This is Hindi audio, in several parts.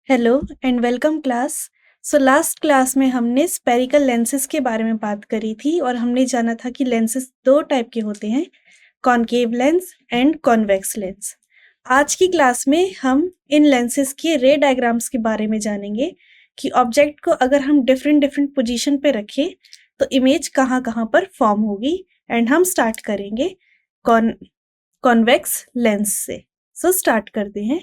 Hello and welcome class. So last class में हमने स्पेरिकल लेंसेज के बारे में बात करी थी और हमने जाना था कि लेंसेज दो टाइप के होते हैं, concave lens and convex lens. आज की क्लास में हम इन लेंसेज के रे डायग्राम्स के बारे में जानेंगे कि ऑब्जेक्ट को अगर हम डिफरेंट डिफरेंट पोजीशन पे रखें तो इमेज कहाँ कहाँ पर फॉर्म होगी। एंड हम स्टार्ट करेंगे कॉन्वेक्स लेंस से। सो स्टार्ट करते हैं।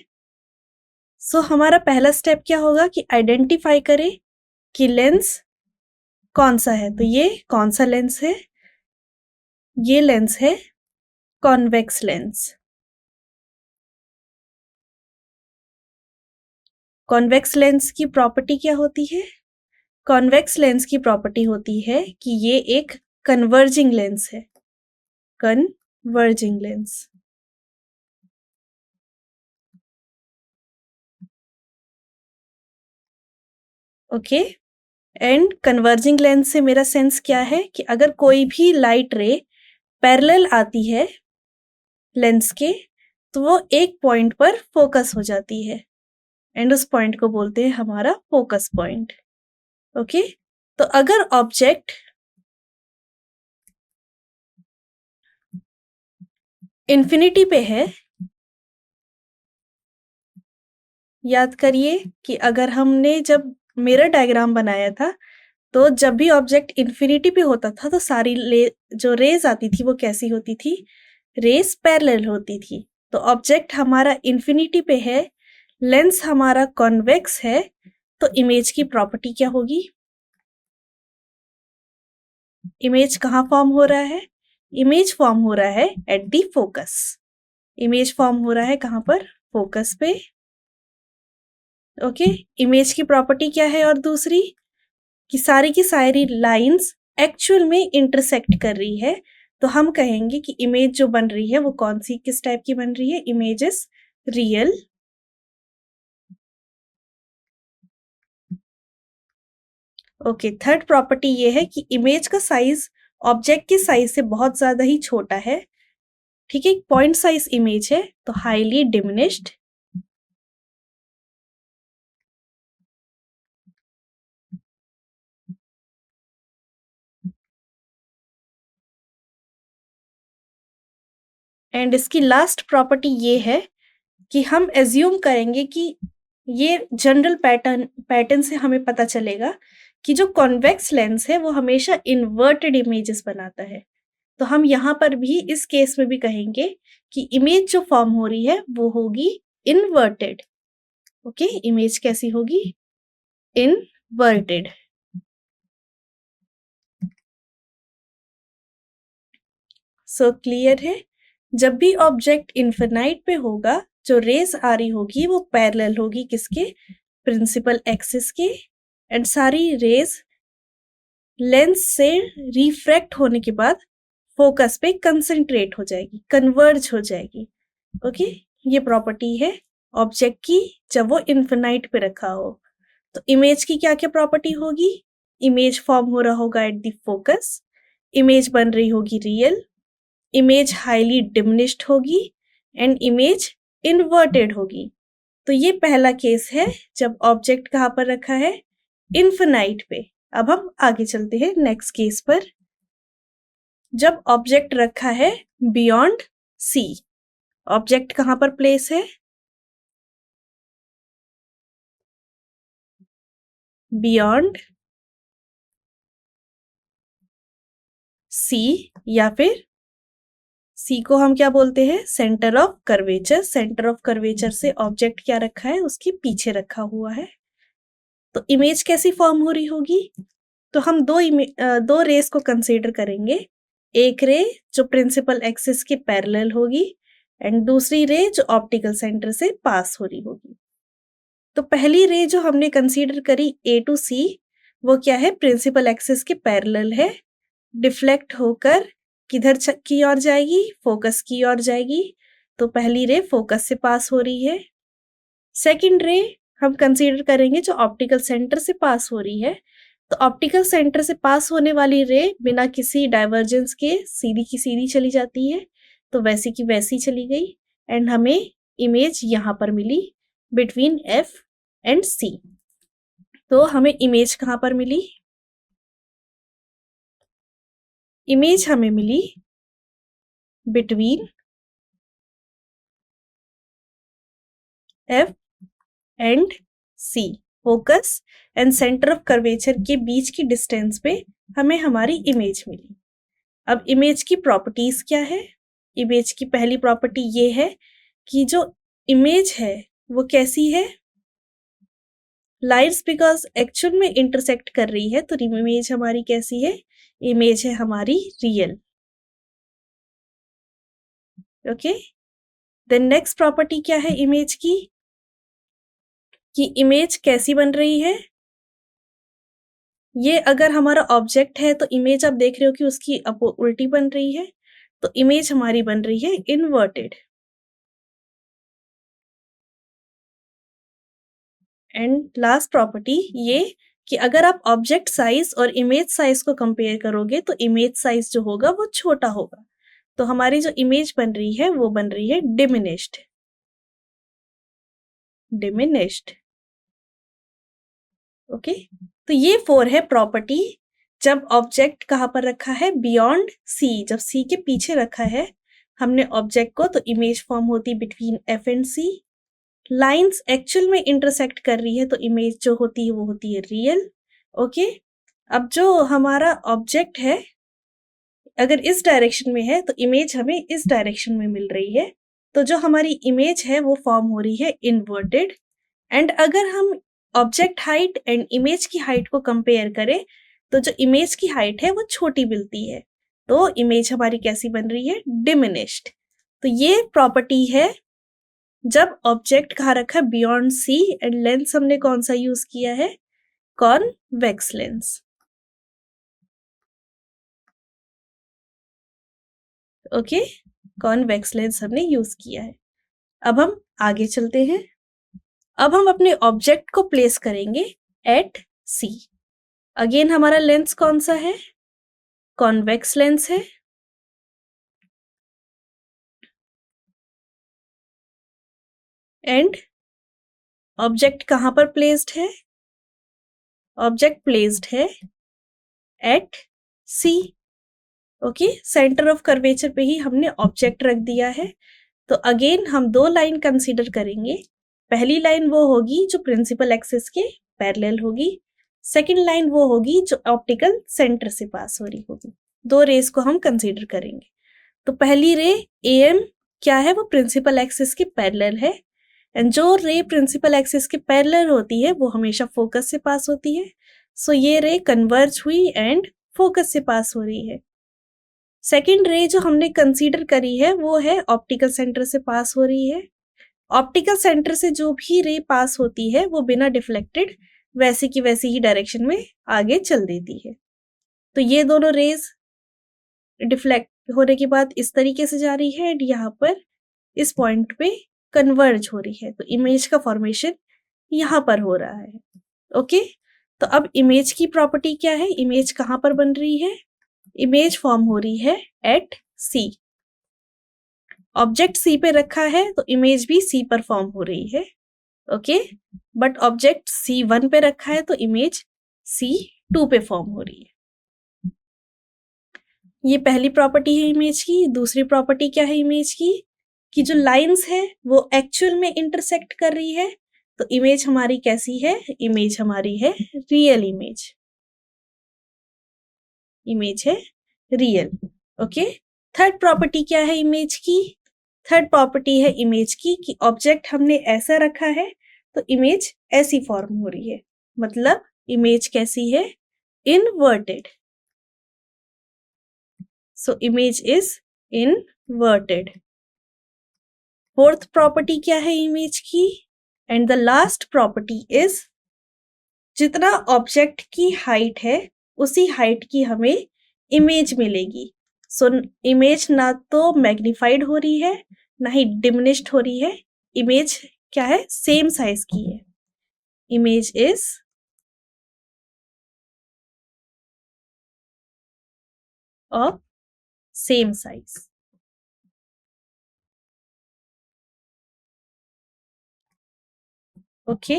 हमारा पहला स्टेप क्या होगा कि आइडेंटिफाई करें कि लेंस कौन सा है। तो ये कौन सा लेंस है? ये लेंस है कॉन्वेक्स लेंस। कॉन्वेक्स लेंस की प्रॉपर्टी क्या होती है? कॉन्वेक्स लेंस की प्रॉपर्टी होती है कि ये एक कन्वर्जिंग लेंस है। Converging lens. Okay. And converging lens से मेरा सेंस क्या है कि अगर कोई भी लाइट रे पैरेलल आती है लेंस के तो वो एक पॉइंट पर फोकस हो जाती है एंड उस पॉइंट को बोलते हैं हमारा फोकस पॉइंट। ओके। तो अगर ऑब्जेक्ट इन्फिनिटी पे है, याद करिए कि अगर हमने जब मिरर डायग्राम बनाया था तो जब भी ऑब्जेक्ट इन्फिनिटी पे होता था तो सारी जो रेज आती थी वो कैसी होती थी? रेज पैरेलल होती थी। तो ऑब्जेक्ट हमारा इन्फिनिटी पे है, लेंस हमारा कॉन्वेक्स है, तो इमेज की प्रॉपर्टी क्या होगी? इमेज कहाँ फॉर्म हो रहा है? इमेज फॉर्म हो रहा है at the focus. Image form हो रहा है कहाँ पर? फोकस पे। ओके। इमेज की प्रॉपर्टी क्या है? और दूसरी कि सारी की सारी लाइंस एक्चुअल में इंटरसेक्ट कर रही है। तो हम कहेंगे कि इमेज जो बन रही है वो कौन सी किस टाइप की बन रही है? Image is real. Okay. Third property ये है कि इमेज का साइज ऑब्जेक्ट के साइज से बहुत ज्यादा ही छोटा है। ठीक है, पॉइंट साइज इमेज है तो हाईली डिमिनिश्ड। एंड इसकी लास्ट प्रॉपर्टी ये है कि हम एज्यूम करेंगे कि ये जनरल पैटर्न से हमें पता चलेगा कि जो कॉन्वेक्स लेंस है वो हमेशा इन्वर्टेड इमेजेस बनाता है। तो हम यहाँ पर भी इस केस में भी कहेंगे कि इमेज जो फॉर्म हो रही है वो होगी इन्वर्टेड। ओके। इमेज कैसी होगी? इन्वर्टेड। सो क्लियर है? जब भी ऑब्जेक्ट इन्फिनाइट पे होगा जो रेस आ रही होगी वो पैरेलल होगी किसके? प्रिंसिपल एक्सिस के। एंड सारी रेस लेंस से रिफ्रैक्ट होने के बाद फोकस पे कंसंट्रेट हो जाएगी, कन्वर्ज हो जाएगी। ओके। ये प्रॉपर्टी है ऑब्जेक्ट की जब वो इन्फिनाइट पे रखा हो। तो इमेज की क्या क्या प्रॉपर्टी होगी? इमेज फॉर्म हो रहा होगा एट द फोकस, इमेज बन रही होगी रियल, इमेज हाईली डिमिनिश्ड होगी एंड इमेज इन्वर्टेड होगी। तो ये पहला केस है जब ऑब्जेक्ट कहाँ पर रखा है? इन्फिनाइट पे। अब हम आगे चलते हैं नेक्स्ट केस पर। जब ऑब्जेक्ट रखा है बियॉन्ड सी, ऑब्जेक्ट कहाँ पर प्लेस है? बियॉन्ड सी, या फिर सी को हम क्या बोलते हैं? Centre of curvature. Centre of curvature से ऑब्जेक्ट क्या रखा है? उसके पीछे रखा हुआ है। तो इमेज कैसी फॉर्म हो रही होगी? तो हम दो रेस को कंसीडर करेंगे। एक रे जो प्रिंसिपल एक्सिस के पैरेलल होगी एंड दूसरी रे जो ऑप्टिकल सेंटर से पास हो रही होगी। तो पहली रे जो हमने कंसीडर करी ए टू सी वो क्या है? प्रिंसिपल एक्सिस के पैरेलल है। डिफ्लेक्ट होकर किधर की ओर जाएगी? फोकस की ओर जाएगी। तो पहली रे फोकस से पास हो रही है। सेकंड रे हम कंसीडर करेंगे जो ऑप्टिकल सेंटर से पास हो रही है। तो ऑप्टिकल सेंटर से पास होने वाली रे बिना किसी डाइवर्जेंस के सीधी की सीधी चली जाती है, तो वैसी की वैसी चली गई एंड हमें इमेज यहाँ पर मिली बिटवीन एफ एंड सी। तो हमें इमेज कहाँ पर मिली? इमेज हमें मिली between F and C. Focus and centre of curvature के बीच की डिस्टेंस पे हमें हमारी इमेज मिली। अब इमेज की प्रॉपर्टीज क्या है? इमेज की पहली प्रॉपर्टी ये है कि जो इमेज है वो कैसी है? लाइन्स बिकॉज एक्चुअल में इंटरसेक्ट कर रही है, तो इमेज हमारी कैसी है? इमेज है हमारी real. Okay, then next property क्या है इमेज की? कि इमेज कैसी बन रही है? ये अगर हमारा ऑब्जेक्ट है तो इमेज आप देख रहे हो कि उसकी उल्टी बन रही है, तो इमेज हमारी बन रही है इनवर्टेड। एंड लास्ट प्रॉपर्टी ये कि अगर आप ऑब्जेक्ट साइज और इमेज साइज को कंपेयर करोगे तो इमेज साइज जो होगा वो छोटा होगा, तो हमारी जो इमेज बन रही है वो बन रही है डिमिनिश्ड। ओके, तो ये 4 है प्रॉपर्टी जब ऑब्जेक्ट कहाँ पर रखा है? Beyond C. जब सी के पीछे रखा है हमने ऑब्जेक्ट को, तो इमेज फॉर्म होती between F and C. Lines actual में इंटरसेक्ट कर रही है तो इमेज जो होती है वो होती है रियल। ओके, अब जो हमारा ऑब्जेक्ट है अगर इस डायरेक्शन में है तो इमेज हमें इस डायरेक्शन में मिल रही है, तो जो हमारी इमेज है वो फॉर्म हो रही है इनवर्टेड। एंड अगर हम ऑब्जेक्ट हाइट एंड इमेज की हाइट को कंपेयर करें तो जो इमेज की हाइट है वो छोटी मिलती है, तो इमेज हमारी कैसी बन रही है? डिमिनिश्ड। तो ये प्रॉपर्टी है जब ऑब्जेक्ट कहाँ रखा है? Beyond C. एंड लेंस हमने कौन सा यूज किया है? Convex lens. Okay, convex lens हमने यूज किया है। अब हम आगे चलते हैं। अब हम अपने ऑब्जेक्ट को प्लेस करेंगे एट सी। अगेन हमारा लेंस कौन सा है? कॉन्वेक्स लेंस है। एंड ऑब्जेक्ट कहां पर प्लेस्ड है? ऑब्जेक्ट प्लेस्ड है at C. Okay, centre of curvature पे ही हमने ऑब्जेक्ट रख दिया है। तो अगेन हम दो लाइन कंसीडर करेंगे। पहली लाइन वो होगी जो प्रिंसिपल एक्सिस के पैरेलल होगी, सेकंड लाइन वो होगी जो ऑप्टिकल सेंटर से पास हो रही होगी। दो रेस को हम कंसीडर करेंगे। तो पहली रे एम क्या है? वो प्रिंसिपल एक्सिस के पैरेलल है। एंड जो रे प्रिंसिपल एक्सिस के पैरेलल होती है वो हमेशा फोकस से पास होती है, सो ये रे कन्वर्ज हुई एंड फोकस से पास हो रही है। सेकेंड रे जो हमने कंसीडर करी है वो है ऑप्टिकल सेंटर से पास हो रही है। ऑप्टिकल सेंटर से जो भी रे पास होती है वो बिना डिफ्लेक्टेड वैसी की वैसी ही डायरेक्शन में आगे चल देती है। तो ये दोनों रेज डिफ्लेक्ट होने के बाद इस तरीके से जा रही है एंड यहाँ पर इस पॉइंट पे कन्वर्ज हो रही है, तो इमेज का फॉर्मेशन यहाँ पर हो रहा है। ओके, तो अब इमेज की प्रॉपर्टी क्या है? इमेज कहाँ पर बन रही है? इमेज फॉर्म हो रही है एट सी। ऑब्जेक्ट सी पे रखा है तो इमेज भी सी पर फॉर्म हो रही है। ओके, बट ऑब्जेक्ट C1 पे रखा है तो इमेज C2 पे फॉर्म हो रही है। ये पहली प्रॉपर्टी है इमेज की। दूसरी प्रॉपर्टी क्या है इमेज की? कि जो लाइंस है वो एक्चुअल में इंटरसेक्ट कर रही है, तो इमेज हमारी कैसी है? इमेज हमारी है रियल इमेज। इमेज है रियल। ओके, थर्ड प्रॉपर्टी क्या है इमेज की? थर्ड प्रॉपर्टी है इमेज की कि ऑब्जेक्ट हमने ऐसा रखा है तो इमेज ऐसी फॉर्म हो रही है, मतलब इमेज कैसी है? Inverted. So image is inverted. Fourth property क्या है इमेज की? And the last property is जितना ऑब्जेक्ट की हाइट है उसी हाइट की हमें इमेज मिलेगी। सो इमेज ना तो मैग्निफाइड हो रही है ना ही डिमिनिश्ड हो रही है। इमेज क्या है? सेम साइज की है। Image is of same size. Okay,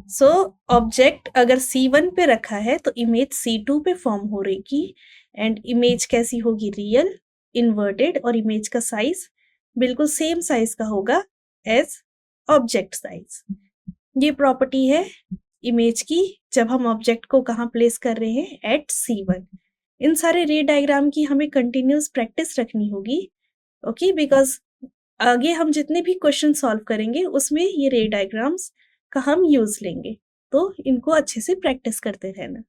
so object अगर C1 पे रखा है तो इमेज C2 पे फॉर्म हो रहेगी एंड इमेज कैसी होगी, रियल, इन्वर्टेड, और इमेज का साइज बिल्कुल सेम साइज का होगा एज ऑब्जेक्ट साइज। ये प्रॉपर्टी है इमेज की जब हम ऑब्जेक्ट को कहाँ प्लेस कर रहे हैं, एट C1। इन सारे रे डायग्राम की हमें कंटिन्यूस प्रैक्टिस रखनी होगी, ओके, बिकॉज आगे हम जितने भी क्वेश्चन सॉल्व करेंगे उसमें ये रे डायग्राम्स का हम यूज लेंगे, तो इनको अच्छे से प्रैक्टिस करते रहना।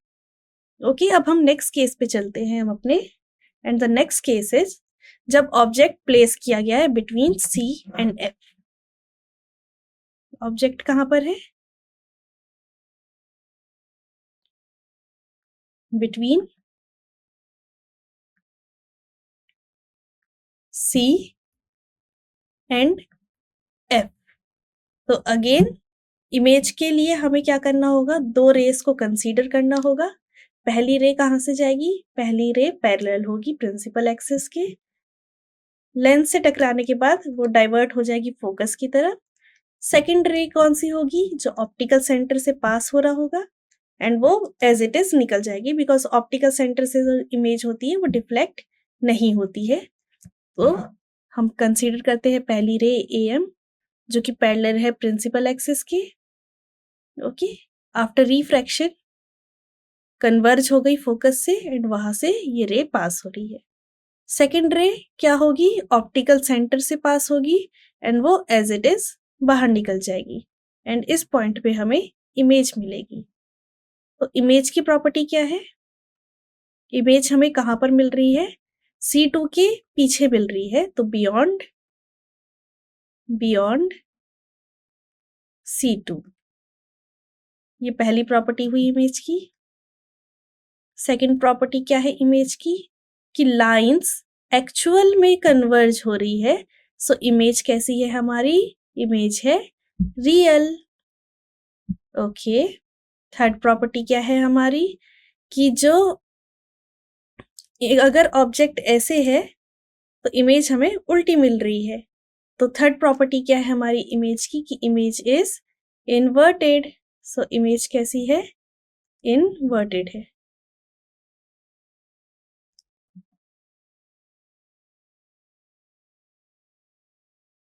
ओके, अब हम नेक्स्ट केस पे चलते हैं हम अपने, and the next case is जब ऑब्जेक्ट प्लेस किया गया है between C and F। Object कहाँ पर है, बिटवीन C एंड F। तो अगेन इमेज के लिए हमें क्या करना होगा, दो रेस को कंसीडर करना होगा। पहली रे कहाँ से जाएगी, पहली रे पैरेलल होगी प्रिंसिपल एक्सिस के, लेंस से टकराने के बाद वो डाइवर्ट हो जाएगी फोकस की तरफ। सेकंड रे कौन सी होगी, जो ऑप्टिकल सेंटर से पास हो रहा होगा, एंड वो एज इट इज निकल जाएगी बिकॉज ऑप्टिकल सेंटर से जो इमेज होती है वो डिफ्लेक्ट नहीं होती है। तो हम कंसीडर करते हैं पहली रे AM जो कि पैरेलल है प्रिंसिपल एक्सिस की, ओके। आफ्टर रिफ्रैक्शन कन्वर्ज हो गई फोकस से एंड वहां से ये रे पास हो रही है। सेकेंड रे क्या होगी, ऑप्टिकल सेंटर से पास होगी एंड वो एज इट इज बाहर निकल जाएगी एंड इस पॉइंट पे हमें इमेज मिलेगी। तो इमेज की प्रॉपर्टी क्या है, इमेज हमें कहां पर मिल रही है, C2 के पीछे मिल रही है, तो बियॉन्ड C2। ये पहली प्रॉपर्टी हुई इमेज की। सेकंड प्रॉपर्टी क्या है इमेज की, कि लाइंस एक्चुअल में कन्वर्ज हो रही है, सो इमेज कैसी है हमारी, इमेज है रियल, ओके। थर्ड प्रॉपर्टी क्या है हमारी, कि जो अगर ऑब्जेक्ट ऐसे है तो इमेज हमें उल्टी मिल रही है। तो थर्ड प्रॉपर्टी क्या है हमारी इमेज की, कि image is inverted, so image कैसी है, इनवर्टेड है।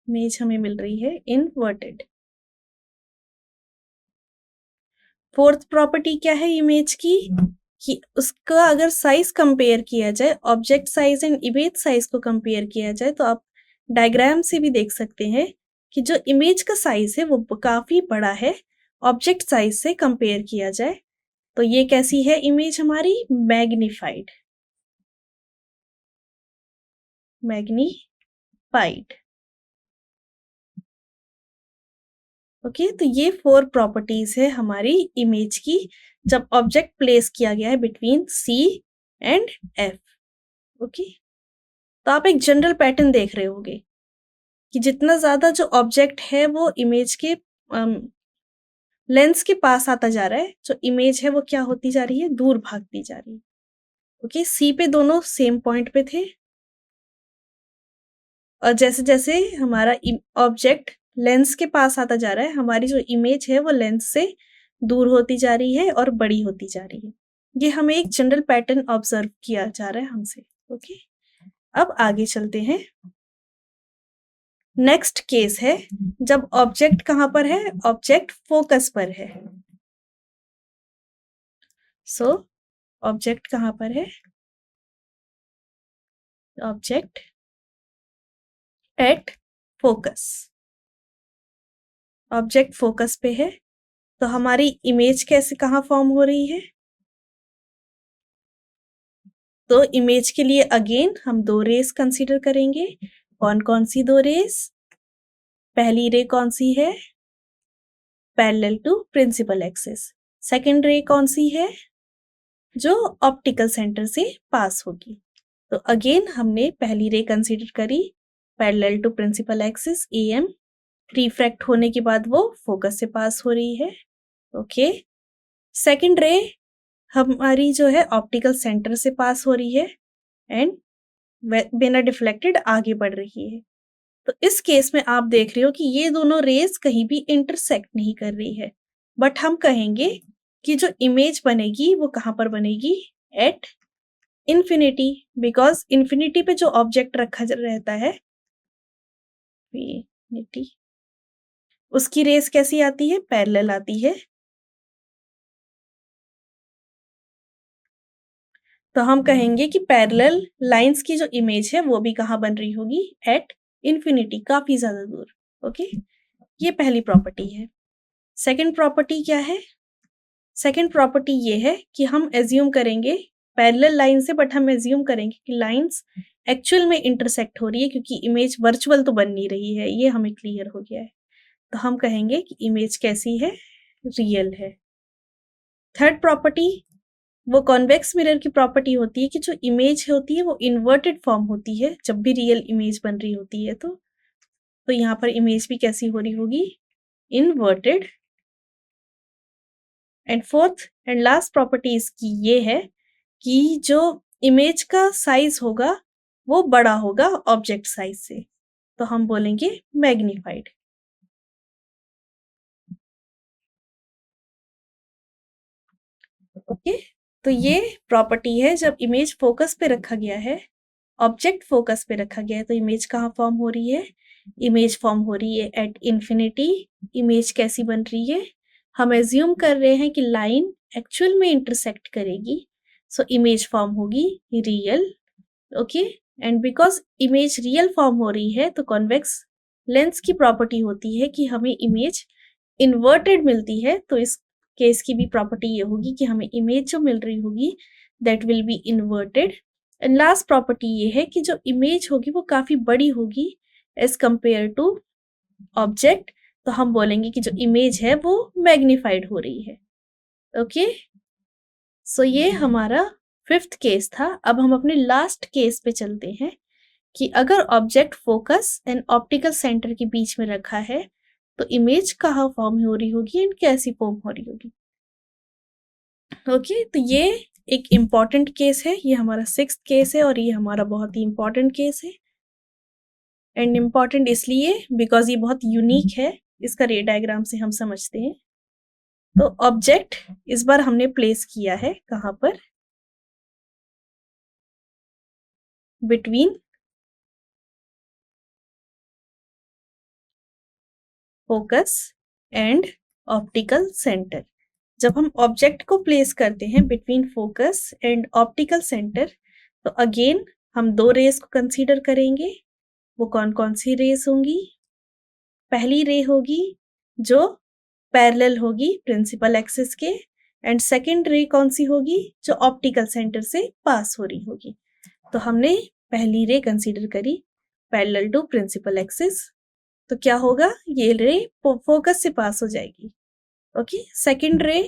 इमेज हमें मिल रही है इनवर्टेड। फोर्थ प्रॉपर्टी क्या है इमेज की, कि उसका अगर साइज कंपेयर किया जाए, object size and image size को कंपेयर किया जाए, तो आप डायग्राम से भी देख सकते हैं कि जो इमेज का साइज है वो काफी बड़ा है ऑब्जेक्ट साइज से कंपेयर किया जाए। तो ये कैसी है इमेज हमारी, मैग्नीफाइड, मैग्नीफाइड, ओके। तो ये 4 प्रॉपर्टीज है हमारी इमेज की जब ऑब्जेक्ट प्लेस किया गया है between C and F, okay. तो आप एक जनरल पैटर्न देख रहे होंगे कि जितना ज्यादा जो ऑब्जेक्ट है वो इमेज के लेंस के पास आता जा रहा है, जो इमेज है वो क्या होती जा रही है, दूर भागती जा रही है, ओके। C पे दोनों सेम पॉइंट पे थे और जैसे जैसे हमारा ऑब्जेक्ट लेंस के पास आता जा रहा है, हमारी जो इमेज है वो लेंस से दूर होती जा रही है और बड़ी होती जा रही है। ये हमें एक जनरल पैटर्न ऑब्जर्व किया जा रहा है हमसे, ओके। अब आगे चलते हैं। नेक्स्ट केस है जब ऑब्जेक्ट कहां पर है, ऑब्जेक्ट फोकस पर है। सो ऑब्जेक्ट कहां पर है, object at focus, object focus पे है। तो हमारी इमेज कैसे कहाँ फॉर्म हो रही है, तो इमेज के लिए अगेन हम दो रेस कंसीडर करेंगे। कौन कौन सी दो रेस, पहली रे कौन सी है, parallel to principal axis. Second ray कौन सी है, जो ऑप्टिकल सेंटर से पास होगी। तो अगेन हमने पहली रे कंसीडर करी parallel to principal axis AM, refract होने के बाद वो फोकस से पास हो रही है, ओके। सेकंड रे हमारी जो है ऑप्टिकल सेंटर से पास हो रही है एंड बिना डिफ्लेक्टेड आगे बढ़ रही है। तो इस केस में आप देख रहे हो कि ये दोनों रेस कहीं भी इंटरसेक्ट नहीं कर रही है, बट हम कहेंगे कि जो इमेज बनेगी वो कहाँ पर बनेगी? एट इन्फिनिटी, बिकॉज इन्फिनिटी पे जो ऑब्जेक्ट रखा रहता है इन्फिनिटी, उसकी रेस कैसी आती है? पैरेलल आती है। तो हम कहेंगे कि पैरेलल लाइंस की जो इमेज है वो भी कहाँ बन रही होगी? एट इन्फिनिटी, काफी ज्यादा दूर। ओके, ये पहली प्रॉपर्टी है। सेकंड प्रॉपर्टी क्या है? सेकंड प्रॉपर्टी ये है कि हम एज्यूम करेंगे पैरेलल लाइन से, बट हम एज्यूम करेंगे कि लाइंस एक्चुअल में इंटरसेक्ट हो रही है, क्योंकि इमेज वर्चुअल तो बन नहीं रही है, ये हमें क्लियर हो गया है। तो हम कहेंगे कि इमेज कैसी है? रियल है। थर्ड प्रॉपर्टी वो कॉन्वेक्स मिरर की प्रॉपर्टी होती है कि जो इमेज होती है वो इन्वर्टेड फॉर्म होती है जब भी रियल इमेज बन रही होती है। तो यहाँ पर इमेज भी कैसी हो रही होगी? Inverted. And fourth and last property इसकी ये है कि जो इमेज का साइज होगा वो बड़ा होगा ऑब्जेक्ट साइज से, तो हम बोलेंगे मैग्नीफाइड। ओके, तो ये प्रॉपर्टी है जब इमेज फोकस पे रखा गया है, ऑब्जेक्ट फोकस पे रखा गया है, तो इमेज कहाँ फॉर्म हो रही है? इमेज फॉर्म हो रही है एट इन्फिनिटी। इमेज कैसी बन रही है? हम एज्यूम कर रहे हैं कि लाइन एक्चुअल में इंटरसेक्ट करेगी, सो इमेज फॉर्म होगी real. Okay, and because image real form हो रही है तो कॉन्वेक्स लेंस की प्रॉपर्टी होती है कि हमें इमेज इन्वर्टेड मिलती है, तो इस केस की भी प्रॉपर्टी ये होगी कि हमें इमेज जो मिल रही होगी that will be inverted. And last property ये है कि जो इमेज होगी वो काफी बड़ी होगी एज कंपेयर टू ऑब्जेक्ट, तो हम बोलेंगे कि जो इमेज है वो मैग्नीफाइड हो रही है। ओके, सो ये हमारा फिफ्थ केस था। अब हम अपने लास्ट केस पे चलते हैं कि अगर object focus and optical centre के बीच में रखा है तो इमेज कहाँ फॉर्म हो रही होगी एंड कैसी फॉर्म हो रही होगी। ओके, तो ये एक इम्पॉर्टेंट केस है, ये हमारा सिक्स्थ केस है और ये हमारा बहुत ही इम्पॉर्टेंट केस है। एंड इम्पॉर्टेंट इसलिए बिकॉज ये बहुत यूनिक है, इसका रे डायग्राम से हम समझते हैं। तो ऑब्जेक्ट इस बार हमने प्लेस किया है कहाँ पर? Between focus and optical centre. जब हम ऑब्जेक्ट को प्लेस करते हैं between focus and optical centre, तो अगेन हम दो रेस को कंसीडर करेंगे। वो कौन कौन सी रेस होंगी? पहली रे होगी जो पैरेलल होगी प्रिंसिपल एक्सिस के, एंड सेकंड रे कौन सी होगी? जो ऑप्टिकल सेंटर से पास हो रही होगी। तो हमने पहली रे कंसीडर करी पैरेलल टू प्रिंसिपल एक्सिस, तो क्या होगा? ये रे फोकस से पास हो जाएगी। ओके, सेकंड रे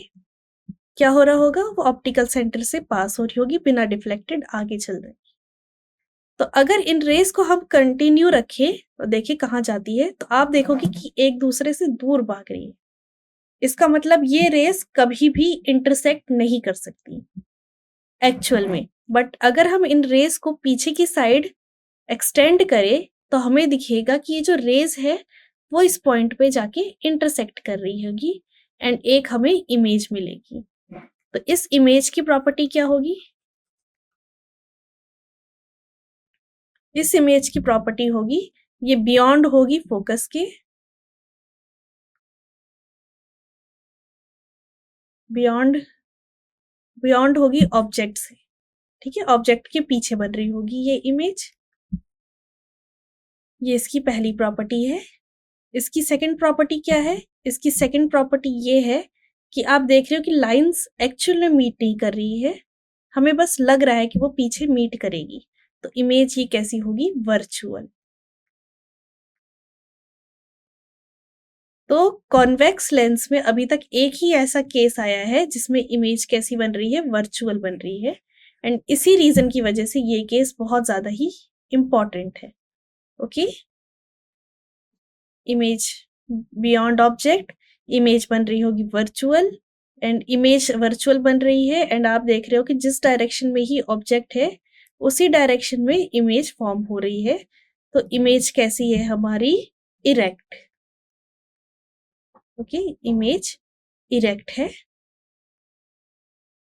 क्या हो रहा होगा? वो ऑप्टिकल सेंटर से पास हो रही होगी, बिना डिफ्लेक्टेड आगे चल रही। तो अगर इन रेस को हम कंटिन्यू रखें तो देखिए कहाँ जाती है, तो आप देखोगे कि एक दूसरे से दूर भाग रही है। इसका मतलब ये रेस कभी भी इंटरसेक्ट नहीं कर सकती एक्चुअल में। बट अगर हम इन रेस को पीछे की साइड एक्सटेंड करें तो हमें दिखेगा कि ये जो रेस है वो इस पॉइंट पे जाके इंटरसेक्ट कर रही होगी एंड एक हमें इमेज मिलेगी। तो इस इमेज की प्रॉपर्टी क्या होगी? इस इमेज की प्रॉपर्टी होगी ये बियॉन्ड होगी फोकस के, बियॉन्ड बियॉन्ड होगी ऑब्जेक्ट से। ठीक है, ऑब्जेक्ट के पीछे बन रही होगी ये इमेज। ये इसकी पहली प्रॉपर्टी है। इसकी सेकंड प्रॉपर्टी क्या है? इसकी सेकंड प्रॉपर्टी ये है कि आप देख रहे हो कि लाइंस एक्चुअल में मीट नहीं कर रही है, हमें बस लग रहा है कि वो पीछे मीट करेगी, तो इमेज ये कैसी होगी? वर्चुअल। तो कॉन्वेक्स लेंस में अभी तक एक ही ऐसा केस आया है जिसमें इमेज कैसी बन रही है? वर्चुअल बन रही है। एंड इसी रीजन की वजह से ये केस बहुत ज्यादा ही इंपॉर्टेंट है। Okay, image beyond object, image बन रही होगी वर्चुअल, एंड इमेज वर्चुअल बन रही है एंड आप देख रहे हो कि जिस डायरेक्शन में ही ऑब्जेक्ट है उसी डायरेक्शन में इमेज फॉर्म हो रही है। तो इमेज कैसी है हमारी? इरेक्ट। ओके, इमेज इरेक्ट है।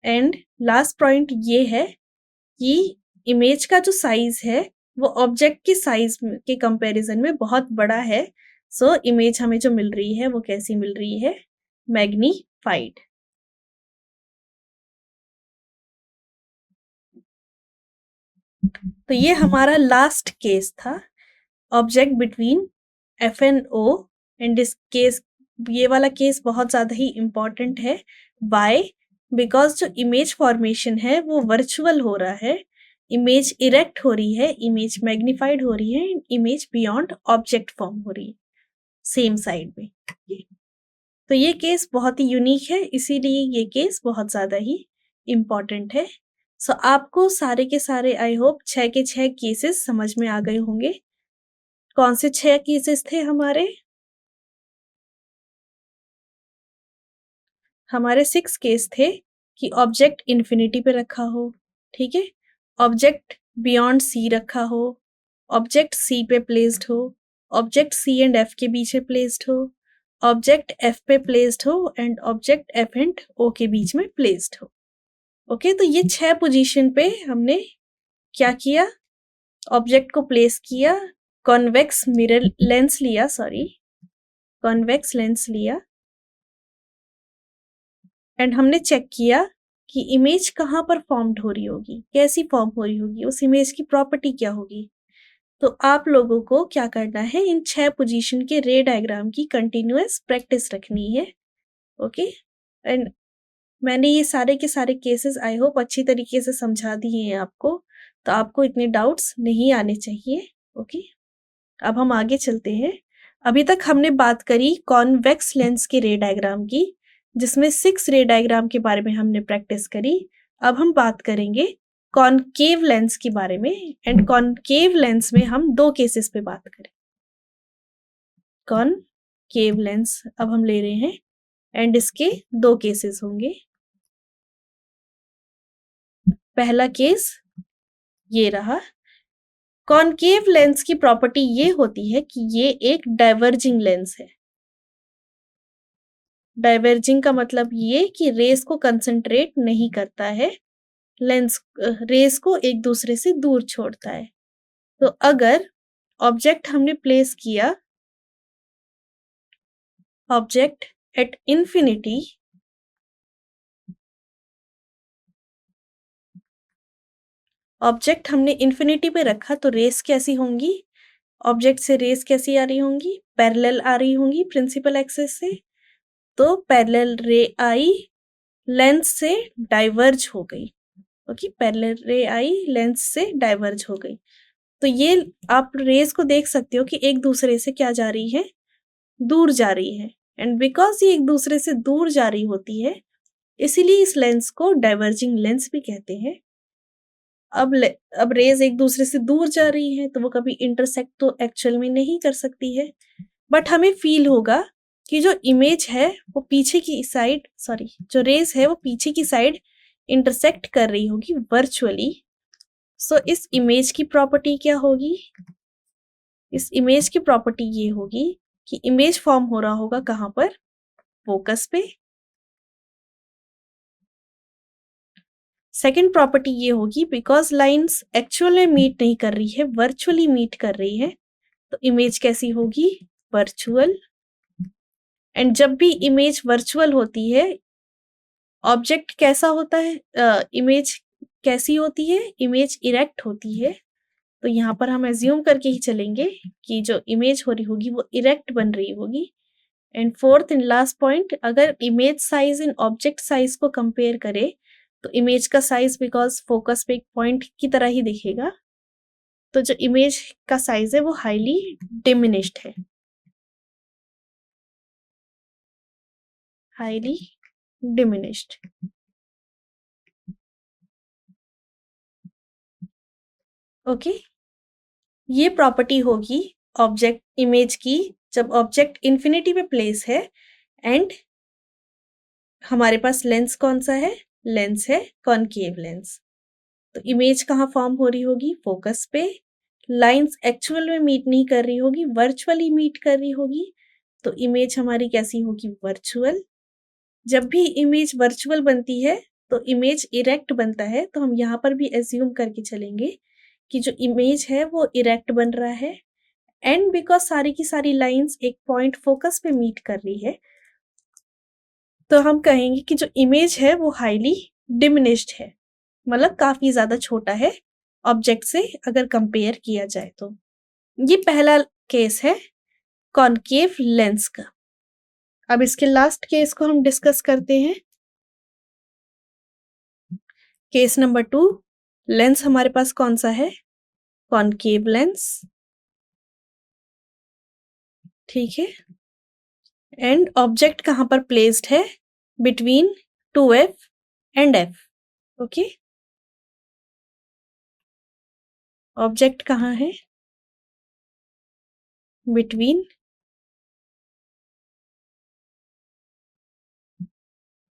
एंड लास्ट पॉइंट ये है कि इमेज का जो साइज है वो ऑब्जेक्ट के साइज के कंपैरिजन में बहुत बड़ा है। सो इमेज हमें जो मिल रही है वो कैसी मिल रही है? मैग्नीफाइड। तो ये हमारा लास्ट केस था, object between F and O. And this case, ये वाला केस बहुत ज्यादा ही इम्पोर्टेंट है। वाई? बिकॉज जो इमेज फॉर्मेशन है वो वर्चुअल हो रहा है, इमेज इरेक्ट हो रही है, इमेज मैग्नीफाइड हो रही है, इमेज बियॉन्ड ऑब्जेक्ट फॉर्म हो रही है सेम साइड में। तो ये केस बहुत ही यूनिक है, इसीलिए ये केस बहुत ज्यादा ही इम्पोर्टेंट है। सो आपको सारे के सारे आई होप 6 के 6 केसेस समझ में आ गए होंगे। कौन से 6 केसेस थे हमारे? हमारे 6 केस थे कि ऑब्जेक्ट इन्फिनिटी पे रखा हो, ठीक है, ऑब्जेक्ट बियॉन्ड सी रखा हो, ऑब्जेक्ट सी पे प्लेस्ड हो, ऑब्जेक्ट सी एंड एफ के बीच में प्लेस्ड हो, ऑब्जेक्ट एफ पे प्लेस्ड हो एंड ऑब्जेक्ट एफ एंड ओ के बीच में प्लेस्ड हो। ओके, तो ये 6 पोजीशन पे हमने क्या किया? ऑब्जेक्ट को प्लेस किया, कॉन्वेक्स मिरर लेंस लिया, सॉरी कॉन्वेक्स लेंस लिया, एंड हमने चेक किया कि इमेज कहाँ पर फॉर्म्ड हो रही होगी, कैसी फॉर्म हो रही होगी, उस इमेज की प्रॉपर्टी क्या होगी। तो आप लोगों को क्या करना है, इन 6 पोजीशन के रे डायग्राम की कंटिन्यूअस प्रैक्टिस रखनी है। ओके, एंड मैंने ये सारे के सारे केसेस आई होप अच्छी तरीके से समझा दिए हैं आपको, तो आपको इतने डाउट्स नहीं आने चाहिए। ओके, अब हम आगे चलते हैं। अभी तक हमने बात करी कॉन्वेक्स लेंस के रे डायग्राम की, जिसमें 6 रे डायग्राम के बारे में हमने प्रैक्टिस करी। अब हम बात करेंगे कॉनकेव लेंस के बारे में, एंड कॉनकेव लेंस में हम 2 केसेस पे बात करें। कॉनकेव लेंस अब हम ले रहे हैं, एंड इसके 2 केसेस होंगे। पहला केस ये रहा। कॉनकेव लेंस की प्रॉपर्टी ये होती है कि ये एक डाइवर्जिंग लेंस है। डाइवर्जिंग का मतलब ये कि रेस को कंसंट्रेट नहीं करता है, लेंस रेस को एक दूसरे से दूर छोड़ता है। तो अगर ऑब्जेक्ट हमने प्लेस किया, ऑब्जेक्ट एट इंफिनिटी, ऑब्जेक्ट हमने इंफिनिटी पे रखा, तो रेस कैसी होंगी? ऑब्जेक्ट से रेस कैसी आ रही होंगी? पैरेलल आ रही होंगी प्रिंसिपल एक्सिस से। तो पैरेलल रे आई, लेंस से डाइवर्ज हो गई। ओके, पैरेलल रे आई लेंस से डाइवर्ज हो गई। तो ये आप रेस को देख सकते हो कि एक दूसरे से क्या जा रही है? दूर जा रही है। एंड बिकॉज ये एक दूसरे से दूर जा रही होती है, इसीलिए इस लेंस को डाइवर्जिंग लेंस भी कहते हैं। अब रेज एक दूसरे से दूर जा रही है, तो वो कभी इंटरसेक्ट तो एक्चुअल में नहीं कर सकती है, बट हमें फील होगा कि जो इमेज है वो पीछे की साइड, सॉरी जो रेज है वो पीछे की साइड इंटरसेक्ट कर रही होगी वर्चुअली। सो इस इमेज की प्रॉपर्टी क्या होगी? इस इमेज की प्रॉपर्टी ये होगी कि इमेज फॉर्म हो रहा होगा कहाँ पर? फोकस पे। सेकंड प्रॉपर्टी ये होगी, बिकॉज लाइंस एक्चुअल में मीट नहीं कर रही है, वर्चुअली मीट कर रही है, तो इमेज कैसी होगी? वर्चुअल। एंड जब भी इमेज वर्चुअल होती है, ऑब्जेक्ट कैसा होता है? इमेज कैसी होती है? इमेज इरेक्ट होती है। तो यहाँ पर हम एज्यूम करके ही चलेंगे कि जो इमेज हो रही होगी वो इरेक्ट बन रही होगी। And fourth and last point, अगर इमेज साइज इन ऑब्जेक्ट साइज को कंपेयर करें, तो इमेज का साइज बिकॉज फोकस पे एक पॉइंट की तरह ही दिखेगा, तो जो इमेज का साइज है वो हाईली डिमिनिश्ड है, हाईली डिमिनिश्ड। ओके, ये प्रॉपर्टी होगी ऑब्जेक्ट इमेज की जब ऑब्जेक्ट इंफिनिटी पे प्लेस है, एंड हमारे पास लेंस कौन सा है? लेंस है कॉनकेव लेंस। तो इमेज कहाँ फॉर्म हो रही होगी? फोकस पे। लाइंस एक्चुअल में मीट नहीं कर रही होगी, वर्चुअली मीट कर रही होगी, तो इमेज हमारी कैसी होगी? वर्चुअल। जब भी इमेज वर्चुअल बनती है तो इमेज इरेक्ट बनता है, तो हम यहाँ पर भी एज्यूम करके चलेंगे कि जो इमेज है वो इरेक्ट बन रहा है। एंड बिकॉज सारी की सारी लाइंस एक पॉइंट फोकस पे मीट कर रही है, तो हम कहेंगे कि जो इमेज है वो हाईली डिमिनिश्ड है, मतलब काफी ज्यादा छोटा है ऑब्जेक्ट से अगर कंपेयर किया जाए तो। ये पहला केस है कॉनकेव लेंस का। अब इसके लास्ट केस को हम डिस्कस करते हैं। केस नंबर 2, लेंस हमारे पास कौन सा है? कॉनकेव लेंस, ठीक है। एंड ऑब्जेक्ट कहां पर प्लेस्ड है? Between 2f and f, okay. Object कहां है? बिटवीन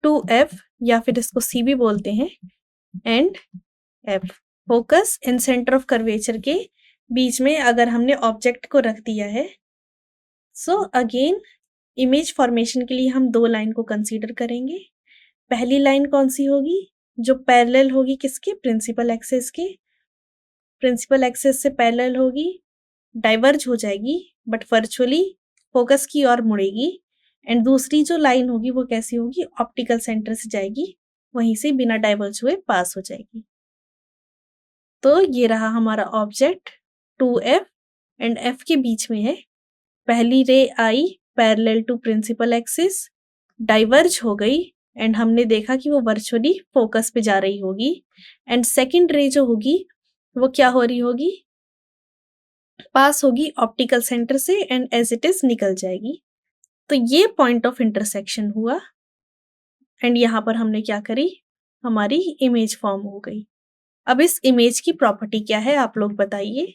2f, या फिर इसको c भी बोलते हैं, and f। Focus and centre of curvature के बीच में अगर हमने ऑब्जेक्ट को रख दिया है, सो अगेन इमेज फॉर्मेशन के लिए हम दो लाइन को कंसीडर करेंगे। पहली लाइन कौन सी होगी? जो पैरेलल होगी किसके? प्रिंसिपल एक्सिस के। प्रिंसिपल एक्सिस से पैरेलल होगी, डाइवर्ज हो जाएगी बट वर्चुअली फोकस की ओर मुड़ेगी। एंड दूसरी जो लाइन होगी वो कैसी होगी? ऑप्टिकल सेंटर से जाएगी, वहीं से बिना डाइवर्ज हुए पास हो जाएगी। तो ये रहा हमारा ऑब्जेक्ट 2f एंड f के बीच में है। पहली रे आई parallel to principal axis, diverge हो गई एंड हमने देखा कि वो वर्चुअली फोकस पे जा रही होगी। एंड सेकंड रे जो होगी वो क्या हो रही होगी? पास होगी ऑप्टिकल सेंटर से एंड एज इट इज निकल जाएगी। तो ये पॉइंट ऑफ इंटरसेक्शन हुआ एंड यहाँ पर हमने क्या करी? हमारी इमेज फॉर्म हो गई। अब इस इमेज की प्रॉपर्टी क्या है आप लोग बताइए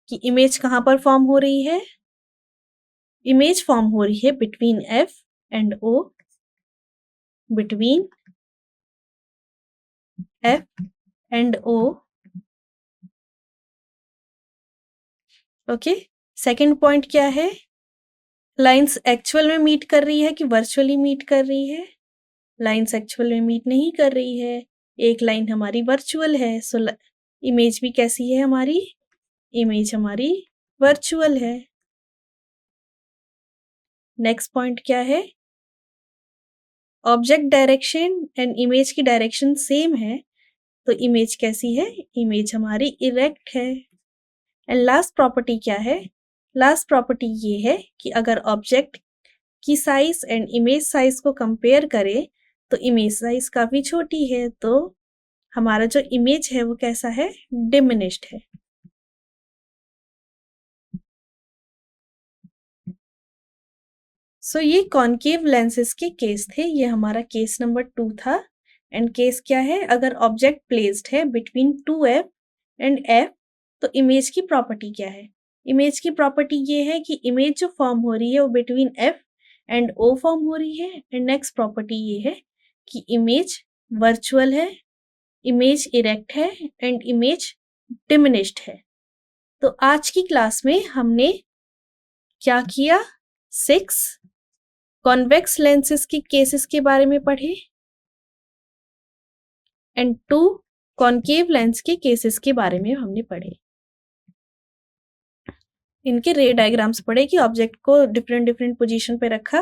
कि इमेज कहाँ पर फॉर्म हो रही है? इमेज फॉर्म हो रही है between f and o, between f and o, okay. Second point क्या है? लाइंस एक्चुअल में मीट कर रही है कि वर्चुअली मीट कर रही है? लाइंस एक्चुअल में मीट नहीं कर रही है, एक लाइन हमारी वर्चुअल है, सो इमेज भी कैसी है हमारी? इमेज हमारी वर्चुअल है। नेक्स्ट पॉइंट क्या है? ऑब्जेक्ट डायरेक्शन एंड इमेज की डायरेक्शन सेम है, तो इमेज कैसी है? इमेज हमारी इरेक्ट है। एंड लास्ट प्रॉपर्टी क्या है? लास्ट प्रॉपर्टी ये है कि अगर ऑब्जेक्ट की साइज एंड इमेज साइज को कंपेयर करें तो इमेज साइज काफी छोटी है, तो हमारा जो इमेज है वो कैसा है? डिमिनिश्ड है। सो ये कॉनकेव लेंसेज के केस थे, ये हमारा केस नंबर 2 था। एंड केस क्या है? अगर ऑब्जेक्ट प्लेस्ड है बिटवीन 2f एंड f, तो इमेज की प्रॉपर्टी क्या है? इमेज की प्रॉपर्टी ये है कि इमेज जो फॉर्म हो रही है वो between f and o form हो रही है। एंड नेक्स्ट प्रॉपर्टी ये है कि इमेज वर्चुअल है, इमेज इरेक्ट है एंड इमेज डिमिनिश्ड है। तो आज की क्लास में हमने क्या किया? 6 कॉन्वेक्स लेंसेज के केसेस के बारे में पढ़े एंड 2 कॉनकेव लेंस के केसेस के बारे में हमने पढ़े। इनके रे डायग्राम्स पढ़े कि ऑब्जेक्ट को डिफरेंट डिफरेंट पोजीशन पे रखा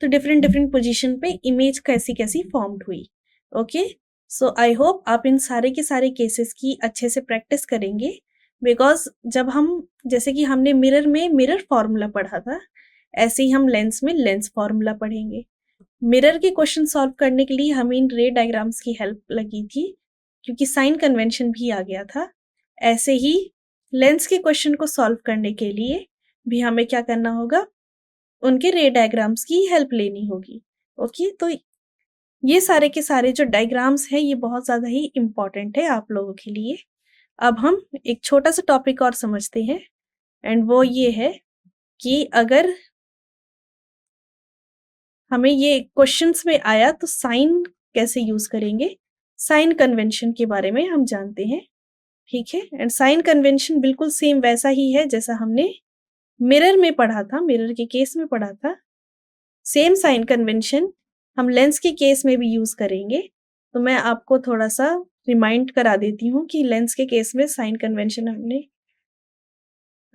तो डिफरेंट डिफरेंट पोजीशन पे इमेज कैसी कैसी फॉर्म्ड हुई। ओके, सो आई होप आप इन सारे के सारे केसेस की अच्छे से प्रैक्टिस करेंगे, बिकॉज जब हम, जैसे कि हमने मिरर में मिरर फॉर्मूला पढ़ा था, ऐसे ही हम लेंस में लेंस फॉर्मूला पढ़ेंगे। मिरर के क्वेश्चन सॉल्व करने के लिए हमें इन रे डायग्राम्स की हेल्प लगी थी क्योंकि साइन कन्वेंशन भी आ गया था। ऐसे ही लेंस के क्वेश्चन को सॉल्व करने के लिए भी हमें क्या करना होगा? उनके रे डायग्राम्स की हेल्प लेनी होगी। ओके, तो ये सारे के सारे जो डायग्राम्स हैं ये बहुत ज़्यादा ही इम्पॉर्टेंट है आप लोगों के लिए। अब हम एक छोटा सा टॉपिक और समझते हैं एंड वो ये है कि अगर हमें ये क्वेश्चंस में आया तो साइन कैसे यूज करेंगे, साइन कन्वेंशन के बारे में हम जानते हैं, ठीक है। एंड साइन कन्वेंशन बिल्कुल सेम वैसा ही है जैसा हमने मिरर में पढ़ा था, मिरर के केस में पढ़ा था। सेम साइन कन्वेंशन हम लेंस के केस में भी यूज करेंगे। तो मैं आपको थोड़ा सा रिमाइंड करा देती हूँ कि लेंस के केस में साइन कन्वेंशन हमने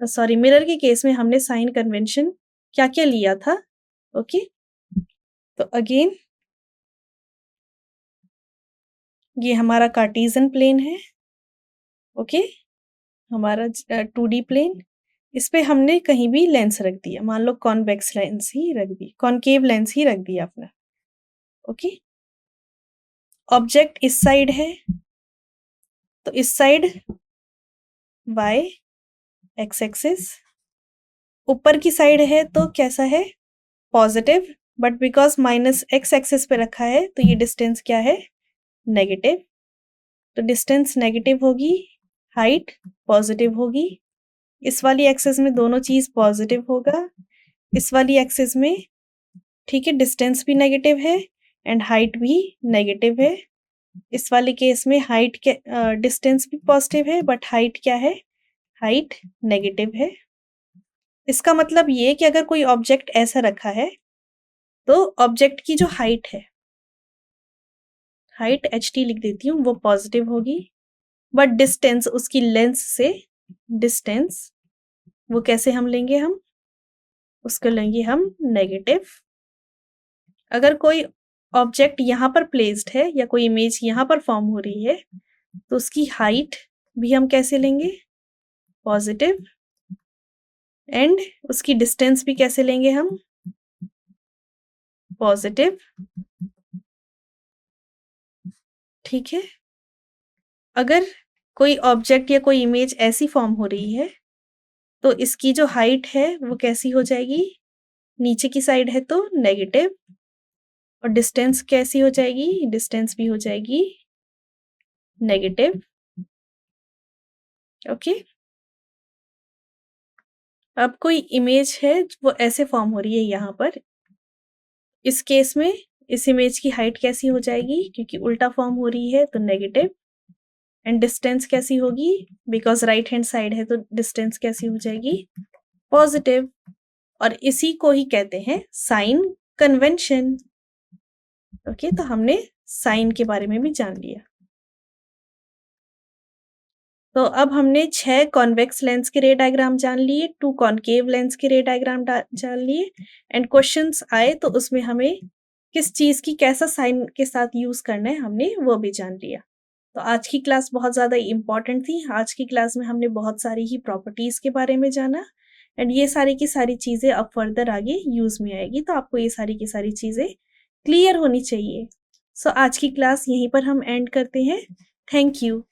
सॉरी मिरर के केस में हमने साइन कन्वेंशन क्या क्या लिया था। ओके, तो अगेन ये हमारा कार्टेशियन प्लेन है। ओके, हमारा 2D प्लेन, इस पे हमने कहीं भी लेंस रख दिया, मान लो कॉन्वेक्स लेंस ही रख दी, कॉनकेव लेंस ही रख दिया अपना। ओके, ऑब्जेक्ट इस साइड है, तो इस साइड y एक्स एक्सिस, ऊपर की साइड है तो कैसा है, positive, but because minus x axis पे रखा है तो ये डिस्टेंस क्या है, नेगेटिव। तो डिस्टेंस नेगेटिव होगी, हाइट पॉजिटिव होगी। इस वाली एक्सिस में दोनों चीज पॉजिटिव होगा, इस वाली एक्सिस में ठीक है डिस्टेंस भी नेगेटिव है एंड हाइट भी नेगेटिव है। इस वाले केस में हाइट के डिस्टेंस भी पॉजिटिव है बट हाइट क्या है, हाइट नेगेटिव है। इसका मतलब ये कि अगर कोई ऑब्जेक्ट ऐसा रखा है तो ऑब्जेक्ट की जो हाइट है, हाइट ht लिख देती हूँ, वो पॉजिटिव होगी, बट डिस्टेंस उसकी लेंस से, डिस्टेंस वो कैसे हम लेंगे, हम उसको लेंगे हम नेगेटिव। अगर कोई ऑब्जेक्ट यहाँ पर प्लेस्ड है या कोई इमेज यहाँ पर फॉर्म हो रही है तो उसकी हाइट भी हम कैसे लेंगे, पॉजिटिव, एंड उसकी डिस्टेंस भी कैसे लेंगे हम, पॉजिटिव। ठीक है, अगर कोई ऑब्जेक्ट या कोई इमेज ऐसी फॉर्म हो रही है तो इसकी जो हाइट है वो कैसी हो जाएगी, नीचे की साइड है तो नेगेटिव, और डिस्टेंस कैसी हो जाएगी, डिस्टेंस भी हो जाएगी नेगेटिव। ओके, अब कोई इमेज है वो ऐसे फॉर्म हो रही है यहाँ पर, इस केस में इस इमेज की हाइट कैसी हो जाएगी, क्योंकि उल्टा फॉर्म हो रही है तो नेगेटिव, एंड डिस्टेंस कैसी होगी, बिकॉज राइट हैंड साइड है तो डिस्टेंस कैसी हो जाएगी, पॉजिटिव। और इसी को ही कहते हैं साइन कन्वेंशन। ओके, तो हमने साइन के बारे में भी जान लिया। तो अब हमने 6 कॉन्वेक्स लेंस के रे डायग्राम जान लिए, 2 कॉनकेव लेंस के रे डायग्राम जान लिए, एंड क्वेश्चंस आए तो उसमें हमें किस चीज की कैसा साइन के साथ यूज करना है हमने वो भी जान लिया। तो आज की क्लास बहुत ज़्यादा इम्पॉर्टेंट थी। आज की क्लास में हमने बहुत सारी ही प्रॉपर्टीज़ के बारे में जाना, एंड ये सारी की सारी चीज़ें अब फर्दर आगे यूज़ में आएगी, तो आपको ये सारी की सारी चीज़ें क्लियर होनी चाहिए। सो आज की क्लास यहीं पर हम एंड करते हैं। Thank you.